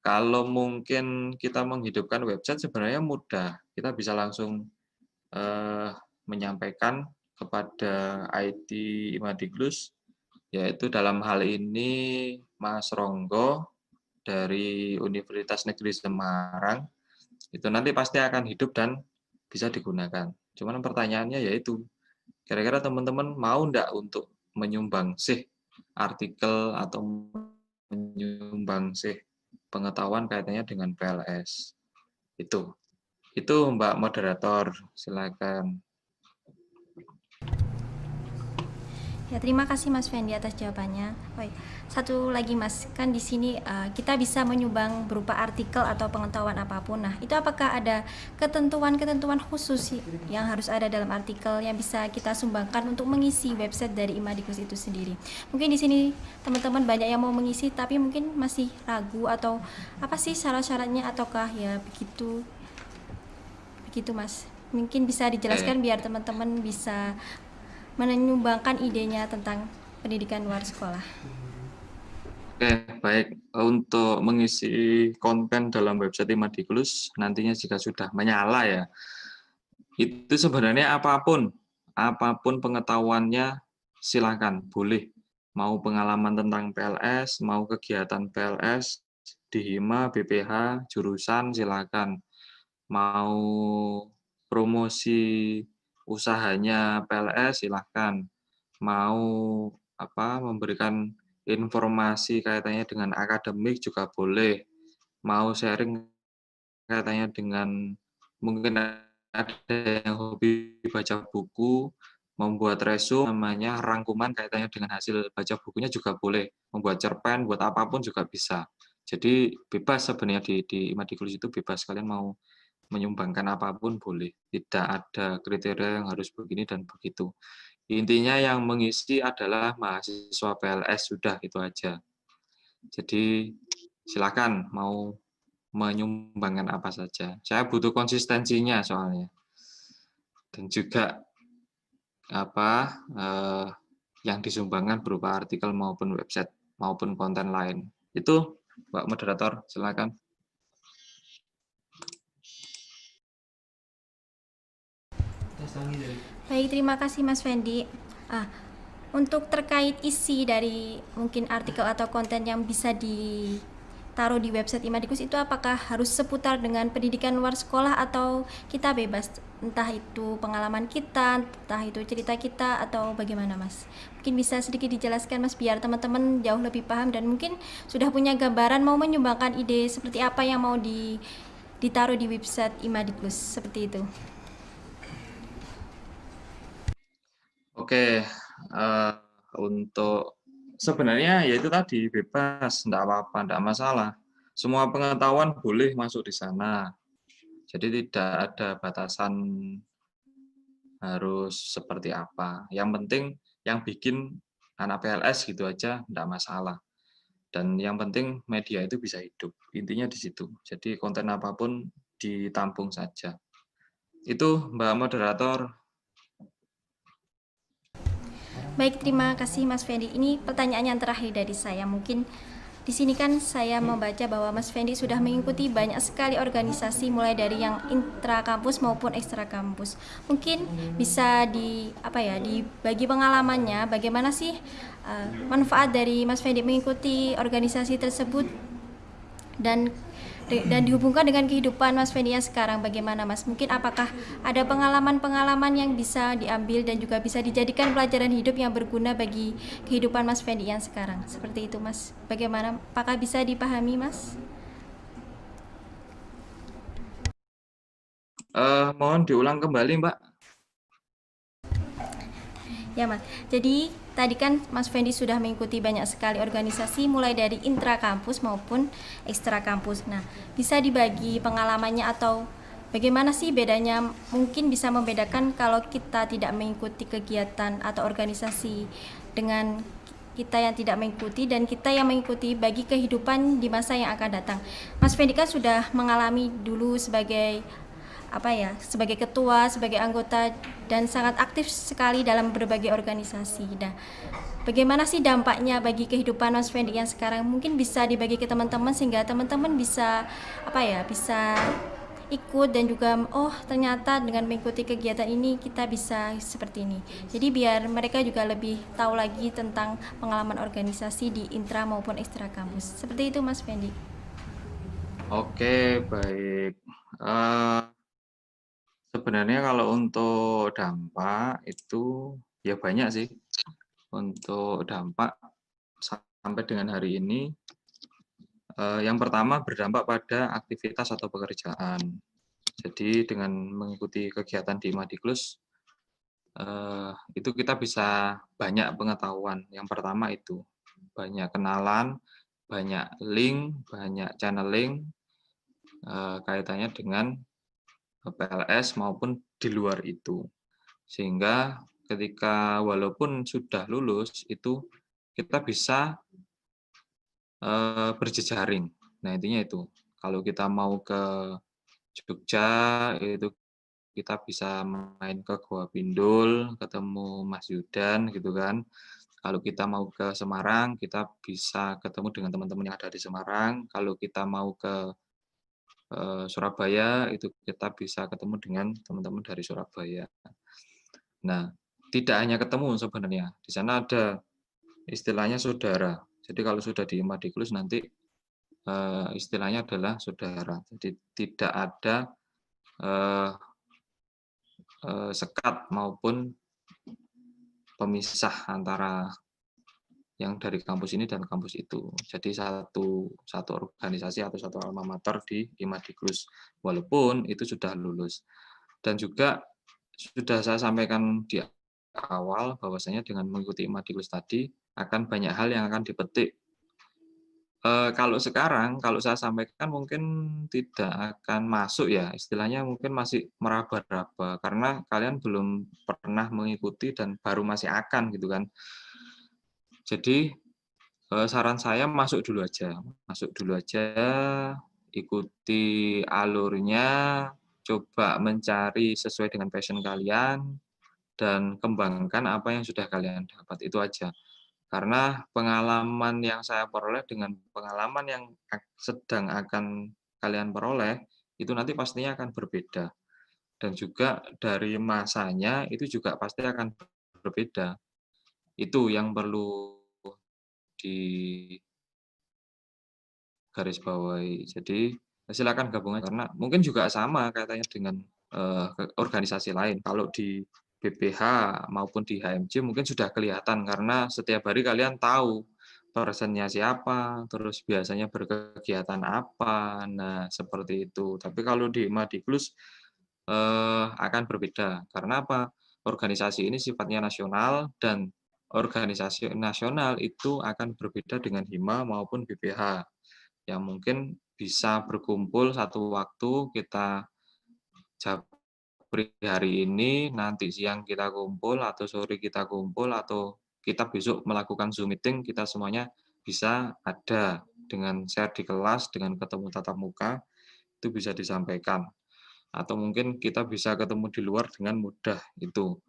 Kalau mungkin kita menghidupkan website sebenarnya mudah. Kita bisa langsung menyampaikan kepada IT Imadiglus, yaitu dalam hal ini Mas Ronggo dari Universitas Negeri Semarang, itu nanti pasti akan hidup dan bisa digunakan. Cuman pertanyaannya yaitu, kira-kira teman-teman mau enggak untuk menyumbang sih artikel atau menyumbang sih pengetahuan kaitannya dengan PLS. Itu Mbak Moderator, silakan. Ya, terima kasih Mas Fendi atas jawabannya. Baik, satu lagi Mas, kan di sini kita bisa menyumbang berupa artikel atau pengetahuan apapun. Nah, itu apakah ada ketentuan-ketentuan khusus yang harus ada dalam artikel yang bisa kita sumbangkan untuk mengisi website dari Imadikus itu sendiri? Mungkin di sini teman-teman banyak yang mau mengisi tapi mungkin masih ragu atau apa sih syarat-syaratnya ataukah ya begitu Mas. Mungkin bisa dijelaskan biar teman-teman bisa menyumbangkan idenya tentang pendidikan luar sekolah. Oke, baik. Untuk mengisi konten dalam website Imadikus, nantinya jika sudah menyala ya, itu sebenarnya apapun pengetahuannya silakan, boleh. Mau pengalaman tentang PLS, mau kegiatan PLS di Hima, BPH, jurusan silakan. Mau promosi usahanya PLS silahkan, mau memberikan informasi kaitannya dengan akademik juga boleh, mau sharing kaitannya dengan mungkin ada yang hobi baca buku, membuat resume namanya rangkuman kaitannya dengan hasil baca bukunya juga boleh, membuat cerpen, buat apapun juga bisa. Jadi bebas sebenarnya di Imadikus itu bebas, kalian mau menyumbangkan apapun boleh, tidak ada kriteria yang harus begini dan begitu. Intinya yang mengisi adalah mahasiswa PLS, sudah itu aja. Jadi silakan mau menyumbangkan apa saja. Saya butuh konsistensinya soalnya. Dan juga yang disumbangkan berupa artikel maupun website maupun konten lain. Itu Mbak Moderator, silakan. Baik, terima kasih Mas Fendi. Untuk terkait isi dari mungkin artikel atau konten yang bisa ditaruh di website Imadikus itu apakah harus seputar dengan pendidikan luar sekolah atau kita bebas, entah itu pengalaman kita, entah itu cerita kita atau bagaimana Mas? Mungkin bisa sedikit dijelaskan Mas biar teman-teman jauh lebih paham dan mungkin sudah punya gambaran mau menyumbangkan ide seperti apa yang mau ditaruh di website Imadikus, seperti itu. Oke, untuk sebenarnya ya itu tadi bebas, enggak apa-apa, enggak masalah. Semua pengetahuan boleh masuk di sana. Jadi tidak ada batasan harus seperti apa. Yang penting yang bikin anak PLS gitu aja enggak masalah. Dan yang penting media itu bisa hidup. Intinya di situ. Jadi konten apapun ditampung saja. Itu Mbak Moderator. Baik, terima kasih Mas Fendi. Ini pertanyaan yang terakhir dari saya. Mungkin di sini kan saya membaca bahwa Mas Fendi sudah mengikuti banyak sekali organisasi mulai dari yang intra kampus maupun ekstra kampus. Mungkin bisa dibagi pengalamannya bagaimana sih manfaat dari Mas Fendi mengikuti organisasi tersebut dan dihubungkan dengan kehidupan Mas Fendi yang sekarang, bagaimana Mas? Mungkin apakah ada pengalaman-pengalaman yang bisa diambil dan juga bisa dijadikan pelajaran hidup yang berguna bagi kehidupan Mas Fendi yang sekarang? Seperti itu Mas. Bagaimana? Apakah bisa dipahami Mas? Mohon diulang kembali Mbak. Ya Mas, jadi tadi kan Mas Fendi sudah mengikuti banyak sekali organisasi mulai dari intra kampus maupun ekstra kampus. Nah, bisa dibagi pengalamannya atau bagaimana sih bedanya, mungkin bisa membedakan kalau kita tidak mengikuti kegiatan atau organisasi dengan kita yang tidak mengikuti dan kita yang mengikuti bagi kehidupan di masa yang akan datang. Mas Fendi kan sudah mengalami dulu sebagai sebagai ketua, sebagai anggota dan sangat aktif sekali dalam berbagai organisasi. Nah, bagaimana sih dampaknya bagi kehidupan Mas Fendi yang sekarang? Mungkin bisa dibagi ke teman-teman sehingga teman-teman bisa bisa ikut dan juga ternyata dengan mengikuti kegiatan ini kita bisa seperti ini. Jadi biar mereka juga lebih tahu lagi tentang pengalaman organisasi di intra maupun ekstra kampus. Seperti itu Mas Fendi. Oke, baik. Sebenarnya kalau untuk dampak itu ya banyak sih. Untuk dampak sampai dengan hari ini, yang pertama berdampak pada aktivitas atau pekerjaan. Jadi dengan mengikuti kegiatan di Imadikus, itu kita bisa banyak pengetahuan. Yang pertama itu, banyak kenalan, banyak link, banyak channeling, kaitannya dengan PLS maupun di luar itu. Sehingga ketika walaupun sudah lulus, itu kita bisa berjejaring. Nah, intinya itu. Kalau kita mau ke Jogja, itu kita bisa main ke Goa Pindul, ketemu Mas Yudan gitu kan. Kalau kita mau ke Semarang, kita bisa ketemu dengan teman-teman yang ada di Semarang. Kalau kita mau ke Surabaya, itu kita bisa ketemu dengan teman-teman dari Surabaya. Nah, tidak hanya ketemu sebenarnya, di sana ada istilahnya saudara. Jadi kalau sudah di Imadiklus nanti istilahnya adalah saudara. Jadi tidak ada sekat maupun pemisah antara yang dari kampus ini dan kampus itu. Jadi satu organisasi atau satu alma mater di Imadiklus, walaupun itu sudah lulus. Dan juga sudah saya sampaikan di awal bahwasanya dengan mengikuti Imadiklus tadi akan banyak hal yang akan dipetik. Kalau sekarang, kalau saya sampaikan mungkin tidak akan masuk ya, istilahnya mungkin masih meraba-raba, karena kalian belum pernah mengikuti dan baru masih akan gitu kan. Jadi saran saya masuk dulu aja, ikuti alurnya, coba mencari sesuai dengan passion kalian, dan kembangkan apa yang sudah kalian dapat, itu aja. Karena pengalaman yang saya peroleh dengan pengalaman yang sedang akan kalian peroleh, itu nanti pastinya akan berbeda. Dan juga dari masanya itu juga pasti akan berbeda. Itu yang perlu digarisbawahi. Jadi silakan gabungan karena mungkin juga sama katanya dengan organisasi lain. Kalau di BPH maupun di HMJ mungkin sudah kelihatan karena setiap hari kalian tahu personnya siapa, terus biasanya berkegiatan apa. Nah, seperti itu. Tapi kalau di Imadiklus akan berbeda. Karena apa? Organisasi ini sifatnya nasional dan organisasi nasional itu akan berbeda dengan Hima maupun BPH. Yang mungkin bisa berkumpul satu waktu, kita japri hari ini, nanti siang kita kumpul, atau sore kita kumpul, atau kita besok melakukan Zoom meeting, kita semuanya bisa ada dengan share di kelas, dengan ketemu tatap muka, itu bisa disampaikan. Atau mungkin kita bisa ketemu di luar dengan mudah, itu.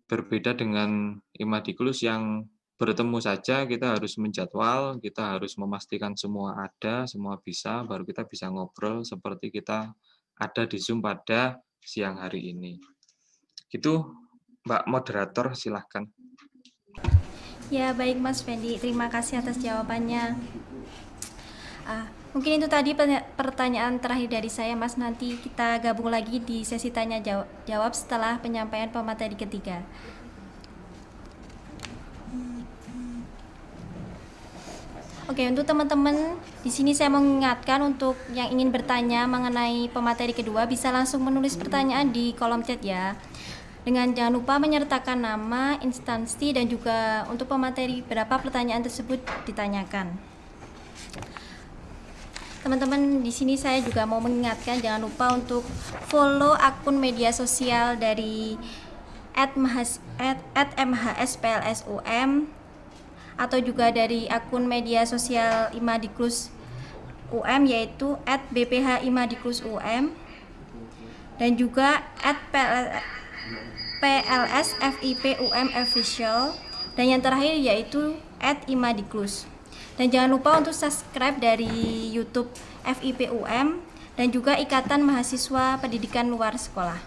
Berbeda dengan Imadiklus yang bertemu saja, kita harus menjadwal, kita harus memastikan semua ada, semua bisa, baru kita bisa ngobrol seperti kita ada di Zoom pada siang hari ini. Gitu, Mbak Moderator, silahkan. Ya, baik Mas Fendi, terima kasih atas jawabannya. Mungkin itu tadi pertanyaan terakhir dari saya, Mas. Nanti kita gabung lagi di sesi tanya jawab setelah penyampaian pemateri ketiga. Oke, untuk teman-teman di sini saya mengingatkan untuk yang ingin bertanya mengenai pemateri kedua bisa langsung menulis pertanyaan di kolom chat ya. Dengan jangan lupa menyertakan nama, instansi, dan juga untuk pemateri berapa pertanyaan tersebut ditanyakan. Teman-teman di sini saya juga mau mengingatkan jangan lupa untuk follow akun media sosial dari @MHSPLSUM atau juga dari akun media sosial Imadiklus UM yaitu @BPH_Imadiklus_UM dan juga @PLSFIPUM official dan yang terakhir yaitu @Imadiklus. Dan jangan lupa untuk subscribe dari YouTube FIPUM dan juga Ikatan Mahasiswa Pendidikan Luar Sekolah.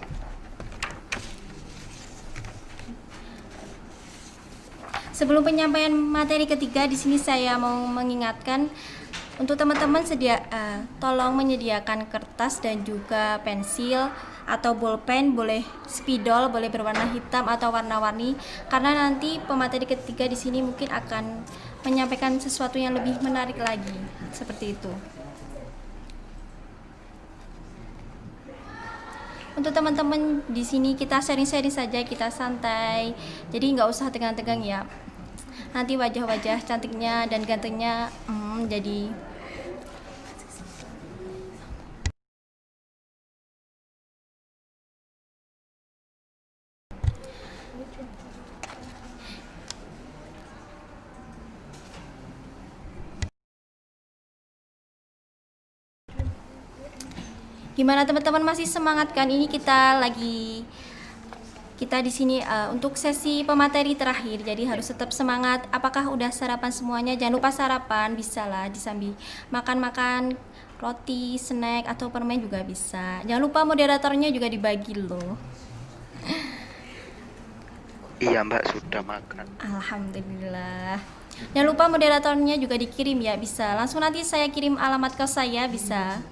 Sebelum penyampaian materi ketiga, di sini saya mau mengingatkan untuk teman-teman tolong menyediakan kertas dan juga pensil atau bolpen, boleh spidol, boleh berwarna hitam atau warna-warni, karena nanti pemateri ketiga di sini mungkin akan menyampaikan sesuatu yang lebih menarik lagi, seperti itu. Untuk teman-teman di sini kita sharing-sharing saja, kita santai. Jadi nggak usah tegang-tegang ya. Nanti wajah-wajah cantiknya dan gantengnya jadi gimana teman-teman, masih semangat kan? Ini kita di sini untuk sesi pemateri terakhir, jadi harus tetap semangat. Apakah udah sarapan semuanya? Jangan lupa sarapan, bisa lah disambi makan-makan roti, snack atau permen juga bisa. Jangan lupa moderatornya juga dibagi loh. Iya Mbak, sudah makan. Alhamdulillah. Jangan lupa moderatornya juga dikirim ya, bisa. Langsung nanti saya kirim alamat ke saya, bisa.